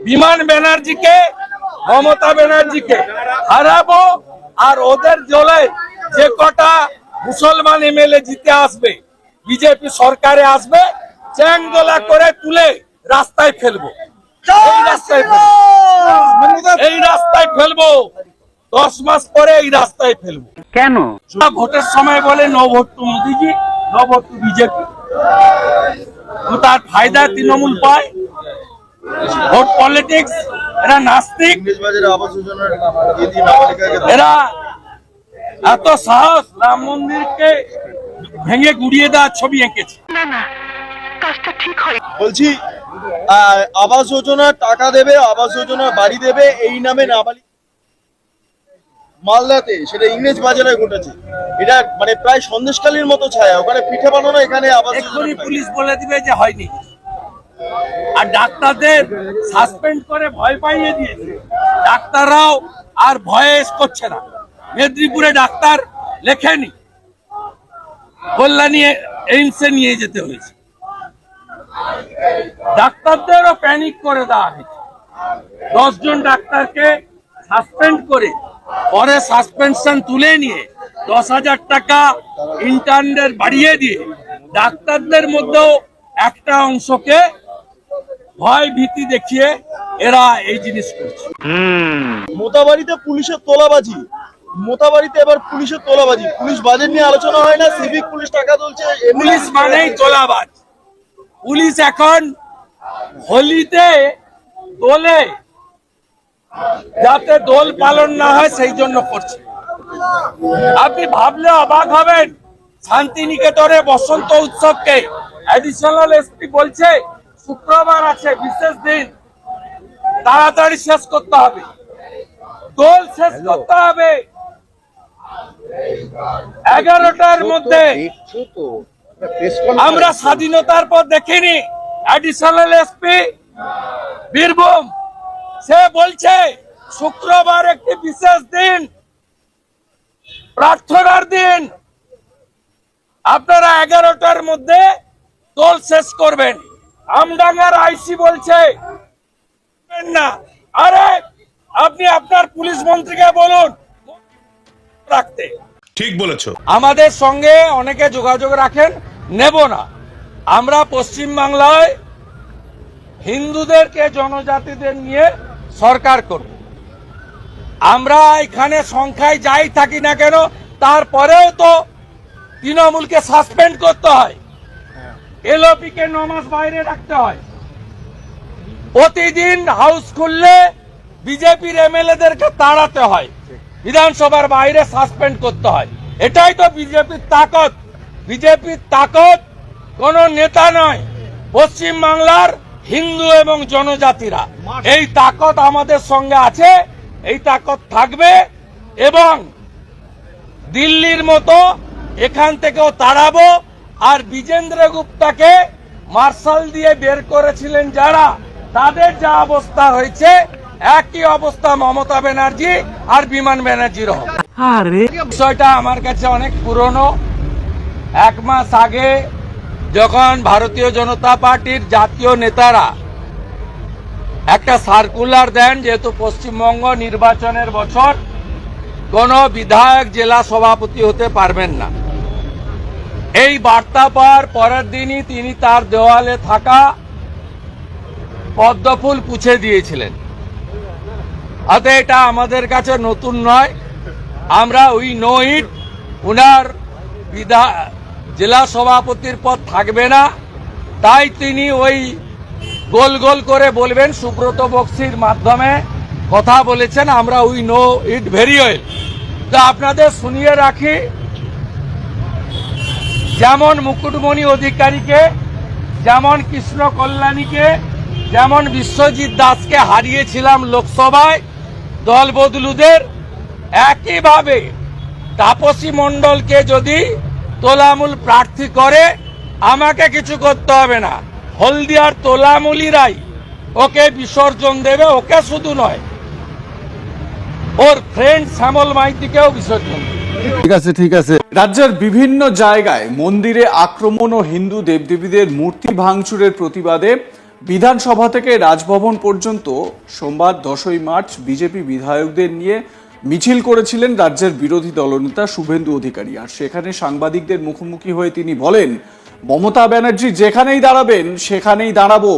বিমান ব্যানার্জিকে, মমতা ব্যানার্জিকে হারাবো। আর ওদের দলে যে কটা মুসলমান এমএলএ জিতে আসবে, বিজেপি সরকারে আসবে, চ্যাংদোলা করে তুলে রাস্তায় ফেলবো। এই রাস্তায় ফেলবো 10 মাস পরে এই রাস্তায় ফেলবো। কেন? ভোটের সময় বলে নো ভোট টু মোদিজি, নো ভোট টু বিজেপি। তার ফায়দা তৃণমূল পায়। ভোট পলিটিক্স, এরা নাস্তিক, এরা এত সাহস রাম মন্দিরকে ভেঙে গুড়িয়ে দেওয়ার ছবি এঁকেছে। বলছি আবাস যোজনার টাকা দেবে, আবাস যোজনার বাড়ি দেবে, এই নামে নাবালিক মালদাতে, সেটা ইংরেজ বাজারে ঘটেছে। এটা মানে প্রায় সন্দেশকালীর মতো ছায়া। ওখানে পিঠে বানানো, এখানে আবাস এক্ষুনি পুলিশ বলে দিবে যে হয়নি। আর ডাক্তারদের সাসপেন্ড করে ভয় পাইয়ে দিয়েছে। ডাক্তাররাও আর ভয়ে করছে না। মেদিনীপুরে ডাক্তার লেখেনি, কল্যাণী এইমসে নিয়ে যেতে হয়েছে। ডাক্তারদেরও প্যানিক করে দেওয়া হয়েছে। 10 জন ডাক্তারকে সাসপেন্ড করে পরে সাসপেনশন তুলে নিয়ে 10,000 টাকা ইন্টার্নদের বাড়িয়ে দিয়ে ডাক্তারদের মধ্যেও একটা অংশকে ভয় ভীতি দেখিয়ে এরা এই জিনিস করছে। মোতাবাড়িতে পুলিশের তোলাবাজি, মোতাবাড়িতে এবার পুলিশের তোলাবাজি। পুলিশ বাজেট নিয়ে আলোচনা হয় না, সিভিক পুলিশ টাকা তুলছে। পুলিশ মানেই তোলাবাজ। পুলিশ এখন হোলিতে দোলে, যাতে দোল পালন না হয় সেই জন্য করছে। আপনি ভাবলে অবাক হবেন, শান্তিনিকেতনে বসন্ত উৎসবকে অ্যাডিশনাল এসপি বলছে শুক্রবার আছে, বিশেষ দিন, তাড়াতাড়ি শেষ করতে হবে, দোল শেষ করতে হবে 11টার মধ্যে। আমরা স্বাধীনতার পর দেখিনি অ্যাডিশনাল এসপি বীরভূম, সে বলছে শুক্রবার একটি বিশেষ দিন, প্রার্থনার দিন, আপনারা 11টার মধ্যে দোল শেষ করবেন। আমডাঙ্গার আইসি বলছে না। আরে আপনি আপনার পুলিশ মন্ত্রীকে বলুন রাখতে। ঠিক বলেছো। আমাদের সঙ্গে অনেকে যোগাযোগ রাখেন, নেব না। আমরা পশ্চিম বাংলায় হিন্দুদেরকে, জনজাতিদের নিয়ে সরকার করব। আমরা এখানে সংখ্যায় যাই থাকি না কেন, তারপরেও তো তৃণমূলকে সাসপেন্ড করতে হয়, এলওপি কে 9 মাস বাইরে রাখতে হয়। প্রতিদিন হাউস খুললে বিজেপির এমএলএদেরকে তাড়াতে হয়, বিধানসভার বাইরে সাসপেন্ড করতে হয়। এটাই তো বিজেপির তাকত। বিজেপির তাকত কোন নেতা নয়, পশ্চিম বাংলার হিন্দু এবং জনজাতিরা। এই তাকত আমাদের সঙ্গে আছে, এই তাকত থাকবে। এবং দিল্লির মতো এখান থেকেও তাড়াবো। আর বিজেন্দ্র গুপ্তাকে মার্শাল দিয়ে বের করেছিলেন যারা, তাদের যা অবস্থা হয়েছে, একই অবস্থা মমতা ব্যানার্জি আর বিমান ব্যানার্জির হবে। বিষয়টা আমার কাছে অনেক পুরনো। 1 মাস আগে যখন ভারতীয় জনতা পার্টির জাতীয় নেতারা একটা সার্কুলার দেন, যেহেতু পশ্চিমবঙ্গ নির্বাচনের বছর, কোন বিধায়ক জেলা সভাপতি হতে পারবেন না, এই বার্তা পাওয়ার পরের দিনই তিনি তার দেওয়ালে থাকা পদ্মফুল পুছে দিয়েছিলেন। অতএব এটা আমাদের কাছে নতুন নয়। আমরা উই নো ইট। উনার জেলা সভাপতির পদ থাকবে না, তাই তিনি ওই গোল গোল করে বলবেন, সুব্রত বক্সির মাধ্যমে কথা বলেছেন। আমরা we know it very well. তো আপনাদের শুনিয়ে রাখি, যেমন মুকুটমণি অধিকারীকে, যেমন কৃষ্ণ কল্যাণীকে, যেমন বিশ্বজিৎ দাসকে হারিয়েছিলাম লোকসভায় দল বদলুদের, একইভাবে তাপসী মণ্ডলকে যদি তোলামূল প্রার্থী করে, আমাকে কিছু করতে হবে না, হলদিয়ার তোলামূলিরাই ওকে বিসর্জন দেবে। ওকে শুধু নয়, ওর ফ্রেন্ড শ্যামল মাইতিকেও বিসর্জন দেবে। ঠিক আছে। রাজ্যের বিভিন্ন জায়গায় মন্দিরে আক্রমণ ও হিন্দু দেবদেবীদের মূর্তি ভাঙচুরের প্রতিবাদে বিধানসভা থেকে রাজভবন পর্যন্ত সোমবার 10ই মার্চ বিজেপি বিধায়কদের নিয়ে মিছিল করেছিলেন রাজ্যের বিরোধী দলনেতা শুভেন্দু অধিকারী। আর সেখানে সাংবাদিকদের মুখোমুখি হয়ে তিনি বলেন, মমতা ব্যানার্জি যেখানেই দাঁড়াবেন সেখানেই দাঁড়াবো।